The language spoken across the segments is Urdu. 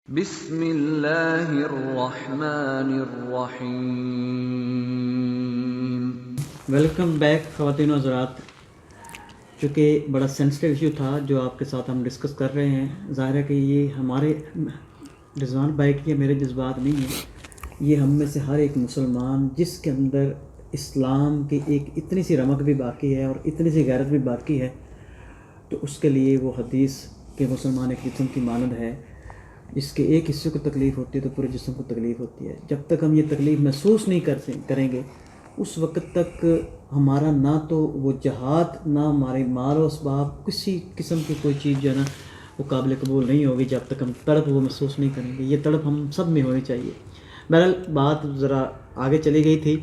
بسم اللہ الرحمن الرحیم۔ ویلکم بیک خواتین و حضرات۔ چونکہ بڑا سینسٹیو ایشو تھا جو آپ کے ساتھ ہم ڈسکس کر رہے ہیں، ظاہر ہے کہ یہ ہمارے رضوان بھائی کے میرے جذبات نہیں ہیں، یہ ہم میں سے ہر ایک مسلمان جس کے اندر اسلام کی ایک اتنی سی رمق بھی باقی ہے اور اتنی سی غیرت بھی باقی ہے، تو اس کے لیے وہ حدیث کہ مسلمان ایک جسم کی مانند ہے، جس کے ایک حصے کو تکلیف ہوتی ہے تو پورے جسم کو تکلیف ہوتی ہے۔ جب تک ہم یہ تکلیف محسوس نہیں کریں گے اس وقت تک ہمارا نہ تو وہ جہاد، نہ ہمارے مال و اسباب، کسی قسم کی کوئی چیز جو ہے نا وہ قابل قبول نہیں ہوگی جب تک ہم تڑپ وہ محسوس نہیں کریں گے۔ یہ تڑپ ہم سب میں ہونی چاہیے۔ بہرحال بات ذرا آگے چلی گئی تھی۔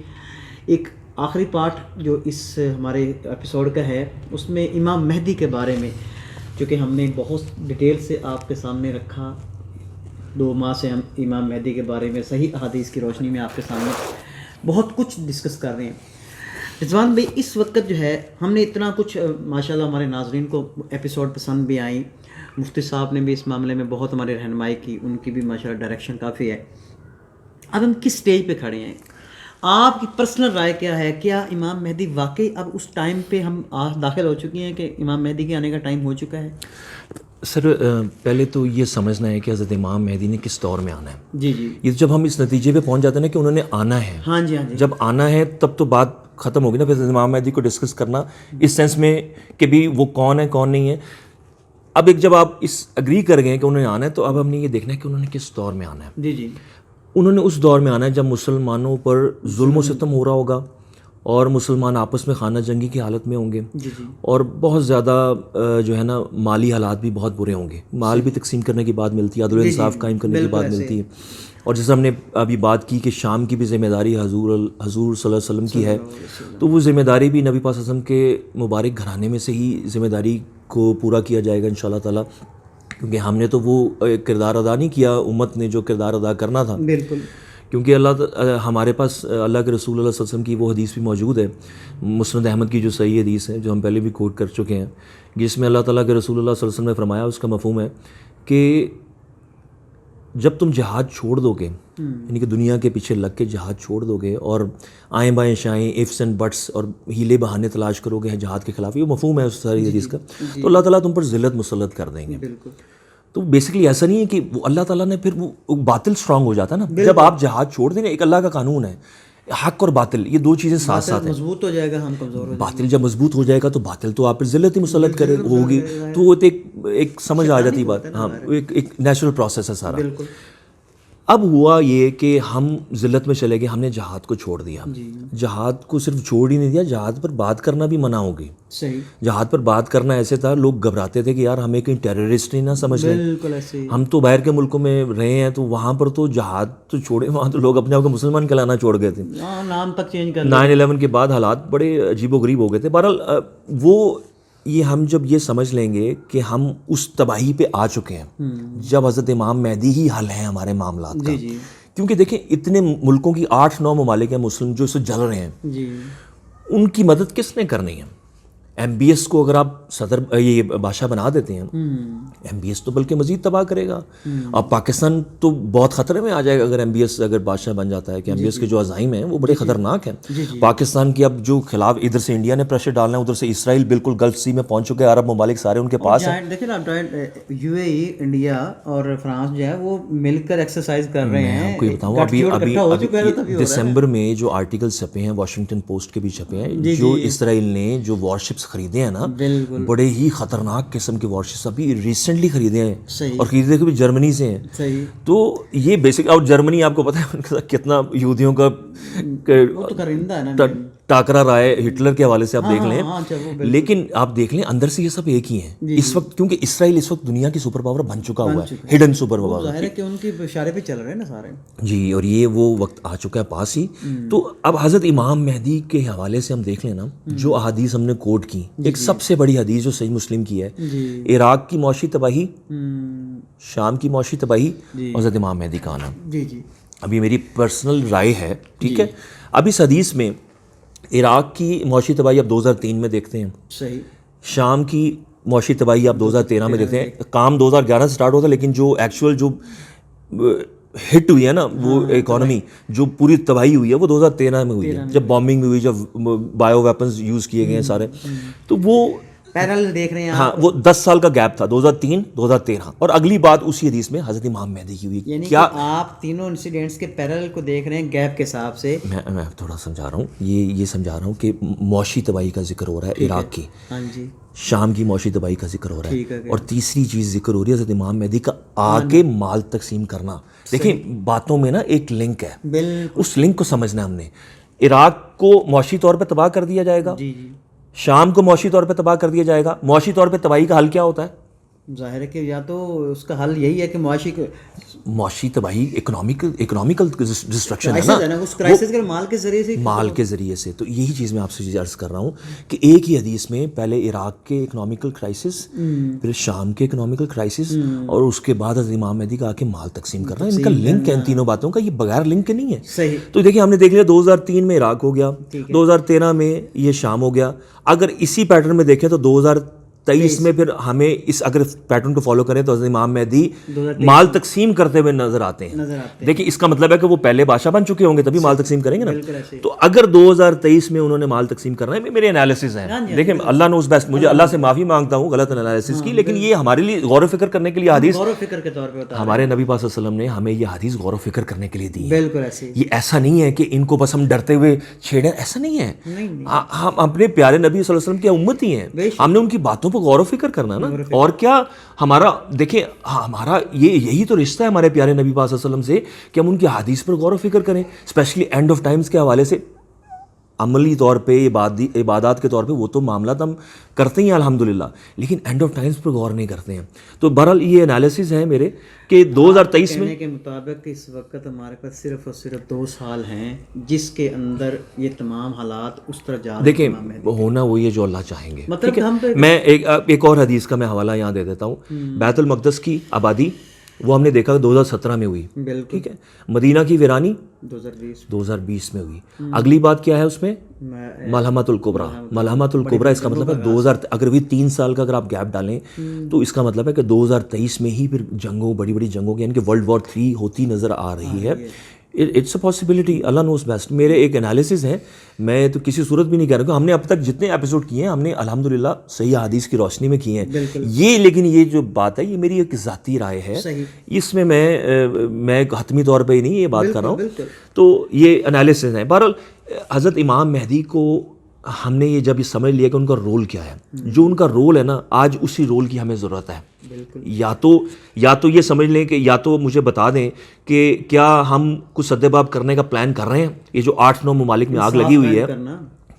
ایک آخری پارٹ جو اس ہمارے ایپیسوڈ کا ہے اس میں امام مہدی کے بارے میں، چونکہ ہم نے بہت ڈیٹیل سے آپ کے سامنے رکھا، 2 ماہ سے ہم امام مہدی کے بارے میں صحیح احادیث کی روشنی میں آپ کے سامنے بہت کچھ ڈسکس کر رہے ہیں۔ رضوان بھائی، اس وقت جو ہے ہم نے اتنا کچھ ماشاءاللہ ہمارے ناظرین کو ایپیسوڈ پسند بھی آئیں، مفتی صاحب نے بھی اس معاملے میں بہت ہماری رہنمائی کی، ان کی بھی ماشاءاللہ ڈائریکشن کافی ہے۔ اب ہم کس سٹیج پہ کھڑے ہیں؟ آپ کی پرسنل رائے کیا ہے؟ کیا امام مہدی واقعی اب اس ٹائم پہ ہم داخل ہو چکی ہیں کہ امام مہدی کے آنے کا ٹائم ہو چکا ہے؟ سر پہلے تو یہ سمجھنا ہے کہ حضرت امام مہدی نے کس دور میں آنا ہے۔ جی جی، یہ جب ہم اس نتیجے پہ پہنچ جاتے ہیں نا کہ انہوں نے آنا ہے، ہاں جی ہاں جی، جب آنا ہے تب تو بات ختم ہوگی نا۔ پھر حضرت امام مہدی کو ڈسکس کرنا اس سینس میں کہ بھی وہ کون ہے کون نہیں ہے۔ اب ایک جب آپ اس اگری کر گئے کہ انہوں نے آنا ہے تو اب ہم نے یہ دیکھنا ہے کہ انہوں نے کس دور میں آنا ہے۔ جی جی، انہوں نے اس دور میں آنا ہے جب مسلمانوں پر ظلم و ستم ہو رہا ہوگا اور مسلمان آپس میں خانہ جنگی کی حالت میں ہوں گے، جی جی، اور بہت زیادہ جو ہے نا مالی حالات بھی بہت برے ہوں گے، مال بھی تقسیم کرنے کی بات ملتی ہے، عدل و انصاف قائم کرنے کی بات ملتی ہے، اور جیسے ہم نے ابھی بات کی کہ شام کی بھی ذمہ داری حضور صلی اللہ علیہ وسلم کی ہے، تو وہ ذمہ داری بھی نبی پاک صلی اللہ علیہ وسلم کے مبارک گھرانے میں سے ہی ذمہ داری کو پورا کیا جائے گا انشاءاللہ تعالیٰ، کیونکہ ہم نے تو وہ کردار ادا نہیں کیا، امت نے جو کردار ادا کرنا تھا، بالکل، کیونکہ ہمارے پاس اللہ کے رسول اللہ صلی اللہ علیہ وسلم کی وہ حدیث بھی موجود ہے، مسند احمد کی جو صحیح حدیث ہے جو ہم پہلے بھی کوٹ کر چکے ہیں، جس میں اللہ تعالیٰ کے رسول اللہ صلی اللہ علیہ وسلم نے فرمایا، اس کا مفہوم ہے کہ جب تم جہاد چھوڑ دو گے، یعنی کہ دنیا کے پیچھے لگ کے جہاد چھوڑ دو گے اور آئیں بائیں شائیں ifs اینڈ بٹس اور ہیلے بہانے تلاش کرو گے جہاد کے خلاف، یہ مفہوم ہے اس ساری حدیث کا، تو اللہ تعالیٰ تم پر ذلت مسلط کر دیں گے۔ بالکل، تو بیسکلی ایسا نہیں ہے کہ وہ اللہ تعالیٰ نے پھر وہ باطل اسٹرانگ ہو جاتا ہے نا، جب آپ جہاد چھوڑ دیں نا، ایک اللہ کا قانون ہے، حق اور باطل یہ 2 چیزیں ساتھ ساتھ ہیں، مضبوط ہو جائے گا، ہم کمزور ہو جائیں گے۔ باطل جب مضبوط ہو جائے گا تو باطل تو آپ پر ذلت ہی مسلط ہوگی، تو وہ ایک سمجھ آ جاتی بات، ہاں ایک نیچرل پروسیس ہے سارا۔ بالکل، اب ہوا یہ کہ ہم ذلت میں چلے گئے، ہم نے جہاد کو چھوڑ دیا، جہاد کو صرف چھوڑ ہی نہیں دیا، جہاد پر بات کرنا بھی منع ہو گئی۔ صحیح، جہاد پر بات کرنا ایسے تھا، لوگ گھبراتے تھے کہ یار ہمیں کہیں ٹیررسٹ نہیں نہ سمجھ لیں، بالکل ایسے ہی، ہم تو باہر کے ملکوں میں رہے ہیں تو وہاں پر تو جہاد تو چھوڑے، وہاں تو لوگ اپنے آپ کو مسلمان کہلانا چھوڑ گئے تھے، نام تک چینج کر 9/11 کے بعد حالات بڑے عجیب و غریب ہو گئے تھے۔ بہرحال وہ یہ ہم جب یہ سمجھ لیں گے کہ ہم اس تباہی پہ آ چکے ہیں جب حضرت امام مہدی ہی حل ہے ہمارے معاملات کا، کیونکہ دیکھیں اتنے ملکوں کی 8-9 ممالک ہیں مسلم جو اسے جل رہے ہیں، ان کی مدد کس نے کرنی ہے؟ MBS کو اگر آپ صدر یہ بادشاہ بنا دیتے ہیں، MBS تو بلکہ مزید تباہ کرے گا، اب پاکستان تو بہت خطرے میں آ جائے گا اگر MBS اگر بادشاہ بن جاتا ہے، کہ MBS کے جو عزائم ہیں وہ بڑے خطرناک ہیں۔ پاکستان کی اب جو خلاف ادھر سے انڈیا نے پریشر ڈالنا ہے، ادھر سے اسرائیل بالکل گلف سی میں پہنچ چکے ہیں، عرب ممالک سارے ان کے پاس ہیں۔ دیکھیں نا UAE، انڈیا اور فرانس جو ہے وہ مل کر ایکسرسائز کر رہے ہیں۔ میں آپ کو یہ بتاؤں ابھی دسمبر میں جو آرٹیکل چھپے ہیں، واشنگٹن پوسٹ کے بھی چھپے ہیں، جو اسرائیل نے جو وارشپس خریدے ہیں نا، بڑے ہی خطرناک قسم کے وارشپس ابھی ریسنٹلی خریدے ہیں، اور خریدے بھی جرمنی سے ہیں۔ تو یہ بیسک، اور جرمنی آپ کو پتہ ہے ان کے ساتھ کتنا یہودیوں کا ٹاکرا رہا ہے، ہٹلر کے حوالے سے آپ دیکھ لیں، لیکن آپ دیکھ لیں اندر سے یہ سب ایک ہی ہیں اس وقت، کیونکہ اسرائیل اس وقت دنیا کی سپر پاور بن چکا ہوا ہے، ہڈن سپر پاور، ظاہر ہے کہ ان کی اشارے پہ چل رہے ہیں نا سارے جی، اور یہ وہ وقت آ چکا ہے پاس ہی۔ تو اب حضرت امام مہدی کے حوالے سے ہم دیکھ لیں نا، جو احادیث ہم نے کوٹ کی، ایک سب سے بڑی حدیث جو صحیح مسلم کی ہے، عراق کی معاشی تباہی، شام کی معاشی تباہی، حضرت امام مہدی کا آنا۔ ابھی میری پرسنل رائے ہے، ٹھیک ہے، اب اس حدیث میں عراق کی معاشی تباہی اب 2003 میں دیکھتے ہیں، صحیح، شام کی معاشی تباہی آپ 2013 میں دیکھتے ہیں, کام 2011 سے سٹارٹ ہوتا ہے, لیکن جو ایکچوئل جو ہٹ ہوئی ہے نا وہ اکانومی جو پوری تباہی ہوئی ہے وہ 2013 میں ہوئی ہے, جب بامبنگ ہوئی, جب بایو ویپنز یوز کیے گئے ہیں سارے. تو وہ پیرل دیکھ رہے ہیں ہاں, وہ 10 سال کا گیپ تھا, 2003-2013, اور اگلی بات اسی حدیث میں حضرت امام مہدی کی ہوئی. یعنی کیا آپ تینوں انسیڈنٹس کے پیرل کو دیکھ رہے ہیں گیپ کے حساب سے؟ میں تھوڑا سمجھا رہا ہوں, یہ سمجھا رہا ہوں کہ معاشی تباہی کا ذکر ہو رہا ہے عراق کی, ہاں جی, شام کی معاشی تباہی کا ذکر ہو رہا ہے, اور تیسری چیز ذکر ہو رہی ہے حضرت امام مہدی کا آ کے مال تقسیم کرنا. دیکھیں باتوں میں نا ایک لنک ہے, بالکل اس لنک کو سمجھنا ہم نے. عراق کو معاشی طور پہ تباہ کر دیا جائے گا, جی جی, شام کو معاشی طور پہ تباہ کر دیا جائے گا. معاشی طور پہ تباہی کا حل کیا ہوتا ہے؟ ظاہر ہے کہ یا تو اس کا حل یہی ہے کہ معاشی تباہی اکنامیکل ڈسٹرکشن ہے نا, اس کرائسس کے مال کے ذریعے سے, مال کے ذریعے سے. تو یہی چیز میں آپ سے عرض کر رہا ہوں کہ ایک ہی حدیث میں پہلے عراق کے اکنامیکل کرائسس, پھر شام کے اکنامیکل کرائسس, اور اس کے بعد حضرت امام مہدی کا آ کے مال تقسیم کرنا. ان کا لنک ہے ان تینوں باتوں کا, یہ بغیر لنک کے نہیں ہے. صحیح. تو دیکھیں ہم نے دیکھ لیا 2003 میں عراق ہو گیا, 2013 میں یہ شام ہو گیا. اگر اسی پیٹرن میں دیکھیں تو 2023 میں پھر ہمیں اس اگر پیٹرن کو فالو کریں تو حضرت امام مہدی مال تقسیم کرتے ہوئے نظر آتے ہیں. دیکھیں اس کا مطلب ہے کہ وہ پہلے بادشاہ بن چکے ہوں گے تبھی مال تقسیم کریں گے نا. تو اگر 2023 میں انہوں نے مال تقسیم کرنا ہے, میرے انالیسز ہیں, دیکھیں اللہ نوز بیسٹ, مجھے اللہ سے معافی مانگتا ہوں غلط انالیسز کی, لیکن یہ ہمارے لیے غور و فکر کرنے کے لیے حدیث, غور و فکر کے طور پہ ہمارے نبی پاک صلی اللہ علیہ وسلم نے ہمیں یہ حدیث غور و فکر کرنے کے لیے دی ہے. بالکل ایسے, یہ ایسا نہیں ہے کہ ان کو بس ہم ڈرتے ہوئے چھیڑیں, ایسا نہیں ہے. ہم اپنے پیارے نبی صلی اللہ علیہ وسلم کی امت ہی ہیں, ہم نے ان کی باتوں پر غور و فکر کرنا نا. اور کیا ہمارا, دیکھیں ہمارا یہی تو رشتہ ہے ہمارے پیارے نبی پاک صلی اللہ علیہ وسلم سے کہ ہم ان کی حدیث پر غور و فکر کریں, اسپیشلی اینڈ آف ٹائمز کے حوالے سے. عملی طور پہ عبادات کے طور پہ وہ تو معاملات ہم کرتے ہیں الحمدللہ, لیکن اینڈ آف ٹائمز پر غور نہیں کرتے ہیں. تو بہرحال یہ انالیسز ہیں میرے کہ 2023 میں کے مطابق اس وقت ہمارے پاس صرف اور صرف 2 سال ہیں جس کے اندر یہ تمام حالات اس طرح جا رہے ہیں. دیکھیں ہونا وہی ہے جو اللہ چاہیں گے. مطلب میں ایک اور حدیث کا میں حوالہ یہاں دے دیتا ہوں. بیت المقدس کی آبادی وہ ہم نے دیکھا 2017 میں ہوئی, ٹھیک ہے. مدینہ کی ویرانی 2020 میں ہوئی. اگلی بات کیا ہے اس میں؟ ملحمۃ الکبریٰ. ملحمۃ الکبریٰ اس کا مطلب ہے اگر بھی 3 سال کا اگر آپ گیپ ڈالیں تو اس کا مطلب ہے کہ 2023 میں ہی پھر جنگوں, بڑی بڑی جنگوں کی, یعنی کہ World War 3 ہوتی نظر آ رہی ہے. It's a possibility, Allah knows best. میرے ایک انالیسز ہیں, میں تو کسی صورت بھی نہیں کہہ رہا کہ ہم نے اب تک جتنے ایپیسوڈ کیے ہیں ہم نے الحمدللہ صحیح حدیث کی روشنی میں کیے ہیں یہ. لیکن یہ جو بات ہے یہ میری ایک ذاتی رائے ہے, اس میں میں حتمی طور پہ ہی نہیں یہ بات کر رہا ہوں. تو یہ انالیسز ہیں. بہرحال حضرت امام مہدی کو ہم نے یہ جب یہ سمجھ لیا کہ ان کا رول کیا ہے, جو ان کا رول ہے نا آج اسی رول کی ہمیں ضرورت ہے. یا تو یہ سمجھ لیں کہ یا تو مجھے بتا دیں کہ کیا ہم کچھ سدباب کرنے کا پلان کر رہے ہیں. یہ جو 8-9 ممالک میں آگ لگی ہوئی ہے,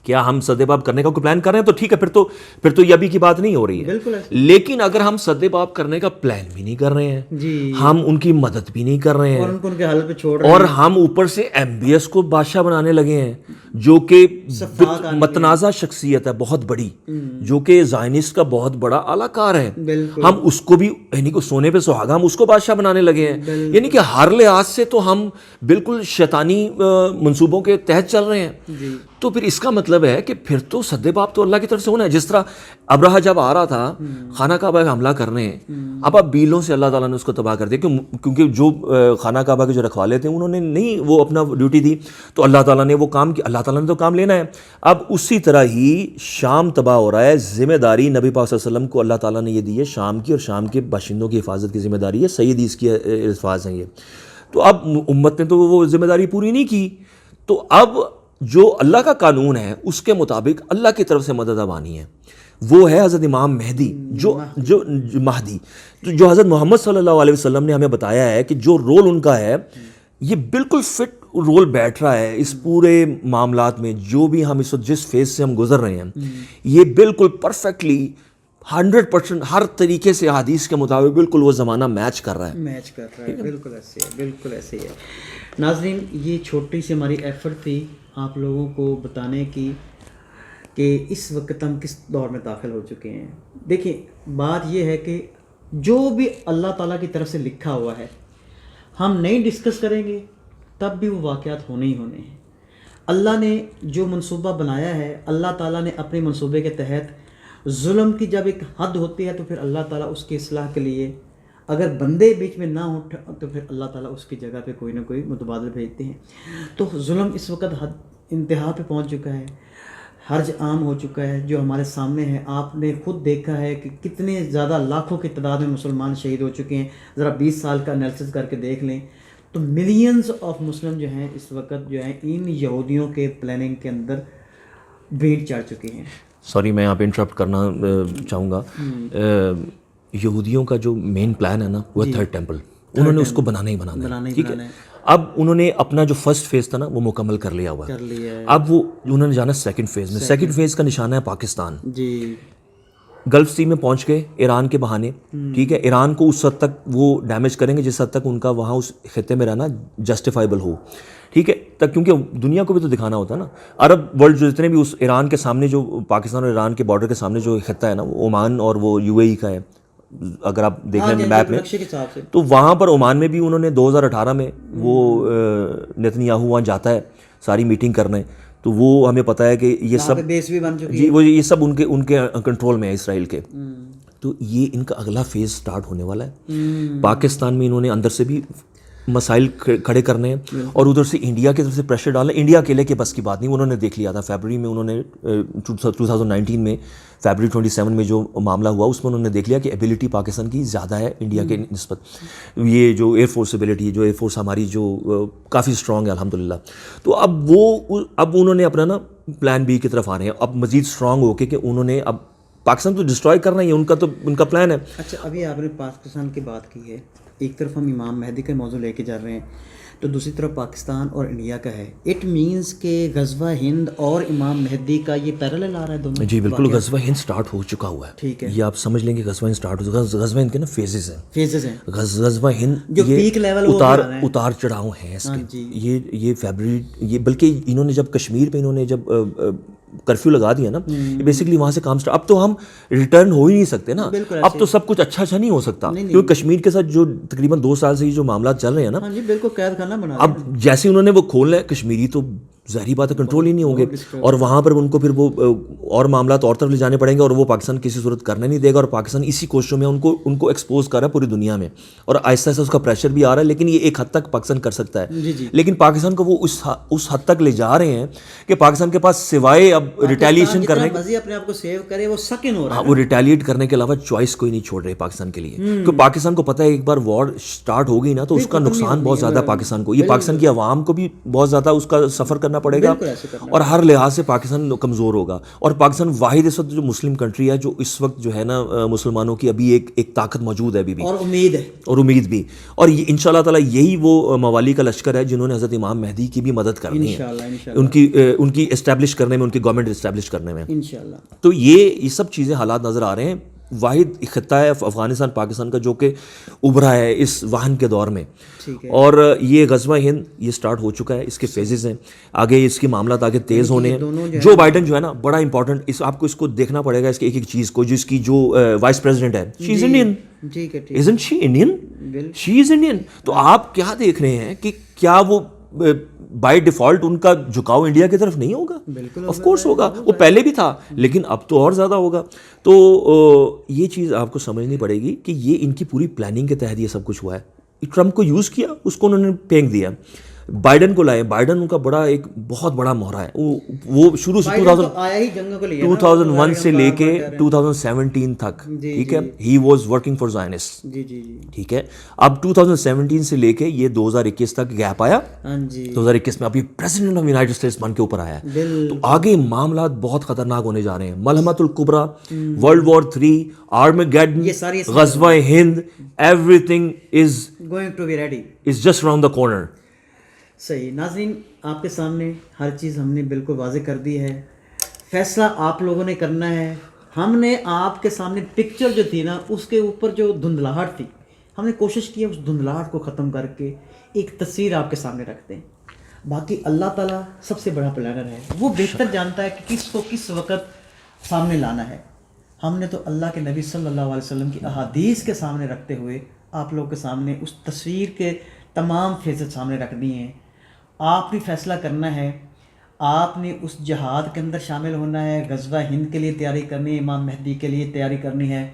کیا ہم سدباب کرنے کا کوئی پلان کر رہے ہیں تو ٹھیک ہے, پھر تو یہ ابھی کی بات نہیں ہو رہی ہے. لیکن اگر ہم سدباب کرنے کا پلان بھی نہیں کر رہے ہیں, ہم ان کی مدد بھی نہیں کر رہے ہیں, اور ہم اوپر سے MBS کو بادشاہ بنانے لگے ہیں جو کہ متنازع شخصیت ہے بہت بڑی, جو کہ زائنسٹ کا بہت بڑا اعلیٰ کار ہے, ہم اس کو بھی یعنی کہ سونے پہ سہاگا ہم اس کو بادشاہ بنانے لگے ہیں. یعنی کہ ہر لحاظ سے تو ہم بالکل شیطانی منصوبوں کے تحت چل رہے ہیں. تو پھر اس کا مطلب ہے کہ پھر تو سدباب تو اللہ کی طرف سے ہونا ہے. جس طرح ابراہ جب آ رہا تھا خانہ کعبہ کا حملہ کرنے, اب بیلوں سے اللہ تعالیٰ نے اس کو تباہ کر دیا, کیونکہ جو خانہ کعبہ کے جو رکھوالے تھے انہوں نے نہیں وہ اپنا ڈیوٹی دی, تو اللہ تعالیٰ نے وہ کام کیا. اللہ تعالیٰ نے تو کام لینا ہے. اب اسی طرح ہی شام تباہ ہو رہا ہے, ذمہ داری نبی پاک صلی اللہ علیہ وسلم کو اللہ تعالیٰ نے یہ دی ہے شام کی, اور شام کے باشندوں کی حفاظت کی ذمہ داری ہے. صحیح حدیث کی الفاظ ہیں یہ. تو اب امت نے تو وہ ذمہ داری پوری نہیں کی, تو اب جو اللہ کا قانون ہے اس کے مطابق اللہ کی طرف سے مدد اب آنی ہے. وہ ہے حضرت امام مہدی جو مہدی, جو حضرت محمد صلی اللہ علیہ وسلم نے ہمیں بتایا ہے کہ جو رول ان کا ہے یہ بالکل فٹ رول بیٹھ رہا ہے اس پورے معاملات میں. جو بھی ہم اس وقت جس فیز سے ہم گزر رہے ہیں یہ بالکل پرفیکٹلی 100% ہر طریقے سے حدیث کے مطابق بالکل وہ زمانہ میچ کر رہا ہے. بالکل ایسے ہے, بالکل ایسے ہی ہے. ناظرین, یہ چھوٹی سی ہماری ایفرٹ تھی آپ لوگوں کو بتانے کی کہ اس وقت ہم کس دور میں داخل ہو چکے ہیں. دیکھیں بات یہ ہے کہ جو بھی اللہ تعالیٰ کی طرف سے لکھا ہوا ہے ہم نہیں ڈسکس کریں گے تب بھی وہ واقعات ہونے ہی ہونے ہیں. اللہ نے جو منصوبہ بنایا ہے, اللہ تعالیٰ نے اپنے منصوبے کے تحت ظلم کی جب ایک حد ہوتی ہے تو پھر اللہ تعالیٰ اس کی اصلاح کے لیے اگر بندے بیچ میں نہ اٹھ تو پھر اللہ تعالیٰ اس کی جگہ پہ کوئی نہ کوئی متبادل بھیجتے ہیں. تو ظلم اس وقت حد انتہا پہ پہنچ چکا ہے, حرج عام ہو چکا ہے جو ہمارے سامنے ہے. آپ نے خود دیکھا ہے کہ کتنے زیادہ لاکھوں کی تعداد میں مسلمان شہید ہو چکے ہیں. ذرا 20 سال کا انالیسس کر کے دیکھ لیں تو ملینز آف مسلم جو ہیں اس وقت جو ہیں ان یہودیوں کے پلاننگ کے اندر بھیڑ چڑھ چکے ہیں. سوری میں یہاں پہ انٹرپٹ کرنا چاہوں گا. یہودیوں کا جو مین پلان ہے نا وہ تھرڈ ٹیمپل, انہوں نے اس کو بنانا ہی بنانا ہے, ٹھیک ہے. اب انہوں نے اپنا جو فرسٹ فیز تھا نا وہ مکمل کر لیا ہوا ہے. اب وہ انہوں نے جانا سیکنڈ فیز میں. سیکنڈ فیز کا نشانہ ہے پاکستان. جی گلف سی میں پہنچ گئے ایران کے بہانے, ٹھیک ہے. ایران کو اس حد تک وہ ڈیمیج کریں گے جس حد تک ان کا وہاں اس خطے میں رہنا جسٹیفائبل ہو, ٹھیک ہے. تک کیونکہ دنیا کو بھی تو دکھانا ہوتا ہے نا. عرب ورلڈ جو جتنے بھی اس ایران کے سامنے جو پاکستان اور ایران کے بارڈر کے سامنے جو خطہ ہے نا وہ عمان اور وہ UAE کا ہے. اگر آپ دیکھ لیں میپ میں تو وہاں پر عمان میں بھی انہوں نے 2018 میں وہ نتنیاہو وہاں جاتا ہے ساری میٹنگ کرنے, تو وہ ہمیں پتہ ہے کہ یہ سب جی وہ یہ سب ان کے کنٹرول میں ہے اسرائیل کے. تو یہ ان کا اگلا فیز سٹارٹ ہونے والا ہے. پاکستان میں انہوں نے اندر سے بھی مسائل کھڑے کرنے ہیں اور ادھر سے انڈیا کی طرف سے پریشر ڈالنا. انڈیا اکیلے کے بس کی بات نہیں, انہوں نے دیکھ لیا تھا فیبرری میں, انہوں نے 2019 میں فیبرری 27 میں جو معاملہ ہوا اس میں انہوں نے دیکھ لیا کہ ایبلٹی پاکستان کی زیادہ ہے انڈیا کے نسبت. یہ جو ایئر فورس ایبلٹی, جو ایئر فورس ہماری جو کافی اسٹرانگ ہے الحمدللہ. تو اب انہوں نے اپنا نا پلان بی کی طرف آ رہے ہیں اب مزید اسٹرانگ ہو کے کہ انہوں نے اب پاکستان تو ڈسٹروائے کرنا ہی ہے, ان کا پلان ہے. اچھا ابھی آپ نے پاکستان کی بات کی ہے, ایک طرف ہم امام مہدی کا موضوع لے کے جا رہے ہیں تو دوسری طرف پاکستان اور انڈیا کا ہے. اٹ مینس کہ غزوہ ہند اور امام مہدی کا یہ پیرالل آ رہا ہے دونوں. جی بالکل, غزوہ ہند سٹارٹ ہو چکا ہوا ہے. ٹھیک ہے, یہ آپ سمجھ لیں کہ غزوہ ہند سٹارٹ ہو. غزوہ ہند کے نا فیزز ہیں. غزوہ ہند جو پیک لیول اتار چڑھاؤ ہیں اس کے. یہ فیبرری, یہ بلکہ انہوں نے جب کشمیر پہ انہوں نے جب کرفیو لگا دیا نا, بیسکلی وہاں سے کام سٹارٹ. اب تو ہم ریٹرن ہو ہی نہیں سکتے نا, اب تو سب کچھ اچھا نہیں ہو سکتا کیونکہ کشمیر کے ساتھ جو تقریباً 2 سال سے یہ جو معاملات چل رہے ہیں نا, بالکل قید خانہ بنا. اب جیسے انہوں نے وہ کھولنا ہے کشمیری تو ظاہری بات ہے کنٹرول ہی نہیں ہوں گے, اور وہاں پر ان کو پھر وہ اور معاملات اور طرف لے جانے پڑیں گے, اور وہ پاکستان کسی صورت کرنے نہیں دے گا. اور پاکستان اسی کوششوں میں ان کو ایکسپوز کر رہا ہے پوری دنیا میں, اور آہستہ آہستہ اس کا پریشر بھی آ رہا ہے. لیکن یہ ایک حد تک پاکستان کر سکتا ہے, لیکن پاکستان کو وہ اس حد تک لے جا رہے ہیں کہ پاکستان کے پاس سوائے اب ریٹیلیشن کرنے اپنے آپ کو سیو کرے وہ سکن ہو رہا ہے, وہ ریٹیلیٹ کرنے کے علاوہ چوائس کوئی نہیں چھوڑ رہے پاکستان کے لیے. کیونکہ پاکستان کو پتہ ہے ایک بار وار سٹارٹ ہو گئی نا تو اس کا نقصان بہت زیادہ پاکستان کو, یہ پاکستان کی عوام کو بھی بہت زیادہ اس کا سفر کرنا پڑے گا, اور ہر لحاظ سے پاکستان کمزور ہوگا. اور پاکستان واحد اس وقت جو مسلم کنٹری ہے جو اس وقت جو ہے نا مسلمانوں کی ابھی ایک طاقت موجود ہے ابھی بھی, اور امید بھی. اور یہ ان شاء اللہ تعالیٰ یہی وہ موالی کا لشکر ہے جنہوں نے حضرت امام مہدی کی بھی مدد کرنی ہے ان کی اسٹیبلش کرنے میں, ان کی گورنمنٹ اسٹیبلش کرنے میں انشاءاللہ. تو یہ سب چیزیں حالات نظر آ رہے ہیں. واحد خطہ ہے افغانستان پاکستان کا جو کہ ابھرا ہے اس وہن کے دور میں, اور یہ غزوہ ہند یہ سٹارٹ ہو چکا ہے. اس کے فیزز ہیں, آگے اس کے معاملات آگے تیز ہونے ہیں. جو بائیڈن جو ہے نا بڑا امپورٹنٹ, آپ کو اس کو دیکھنا پڑے گا اس کے ایک چیز کو, جس کی جو وائس پریزیڈنٹ ہے شی از Indian, isn't she Indian? she is Indian. تو آپ کیا دیکھ رہے ہیں کہ کیا وہ بائی ڈیفالٹ ان کا جھکاؤ انڈیا کی طرف نہیں ہوگا؟ آف کورس ہوگا, وہ پہلے بھی تھا لیکن اب تو اور زیادہ ہوگا. تو یہ چیز آپ کو سمجھنی پڑے گی کہ یہ ان کی پوری پلاننگ کے تحت یہ سب کچھ ہوا ہے. ٹرمپ کو یوز کیا, اس کو انہوں نے پھینک دیا. بائیڈن کو لائے, بائیڈن ان کا ایک بہت بڑا مہرا ہے. وہ شروع سے 2001 سے لے کے 2017 تک, ٹھیک ہے, ہی واز ورکنگ فار زائنسٹ, ٹھیک ہے. اب 2017 سے لے کے یہ 2021 تک گیپ آیا. 2021 میں ابھی پریزیڈنٹ آف یونائٹڈ اسٹیٹس بن کے اوپر آیا ہے. تو آگے معاملات بہت خطرناک ہونے جا رہے ہیں. ملحمۃ الکبریٰ, ورلڈ وار 3, آرمیگیڈن, غزوہ ہند, everything is going to be ready, is just round the corner. صحیح. ناظرین آپ کے سامنے ہر چیز ہم نے بالکل واضح کر دی ہے. فیصلہ آپ لوگوں نے کرنا ہے. ہم نے آپ کے سامنے پکچر جو تھی نا اس کے اوپر جو دھندلاہٹ تھی, ہم نے کوشش کی ہے اس دھندلاہٹ کو ختم کر کے ایک تصویر آپ کے سامنے رکھتے ہیں. باقی اللہ تعالیٰ سب سے بڑا پلانر ہے, وہ بہتر جانتا ہے کہ کس کو کس وقت سامنے لانا ہے. ہم نے تو اللہ کے نبی صلی اللہ علیہ وسلم کی احادیث کے سامنے رکھتے ہوئے آپ لوگوں کے سامنے اس تصویر کے تمام فیصد سامنے رکھ دیے ہیں. آپ بھی فیصلہ کرنا ہے. آپ نے اس جہاد کے اندر شامل ہونا ہے، غزوہ ہند کے لیے تیاری کرنی ہے، امام مہدی کے لیے تیاری کرنی ہے،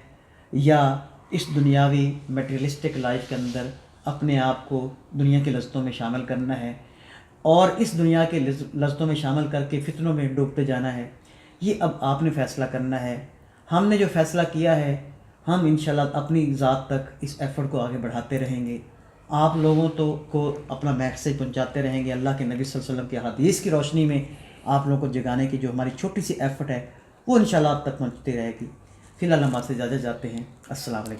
یا اس دنیاوی میٹریلسٹک لائف کے اندر اپنے آپ کو دنیا کی لذتوں میں شامل کرنا ہے اور اس دنیا کے لذتوں میں شامل کر کے فتنوں میں ڈوبتے جانا ہے. یہ اب آپ نے فیصلہ کرنا ہے. ہم نے جو فیصلہ کیا ہے ہم انشاءاللہ اپنی ذات تک اس ایفرٹ کو آگے بڑھاتے رہیں گے. آپ لوگوں کو اپنا میسیج پہنچاتے رہیں گے. اللہ کے نبی صلی اللہ علیہ وسلم کی حدیث کی روشنی میں آپ لوگوں کو جگانے کی جو ہماری چھوٹی سی ایفرٹ ہے وہ انشاءاللہ آپ تک پہنچتی رہے گی. فی الحال ہم آپ سے اجازت چاہتے ہیں. السلام علیکم.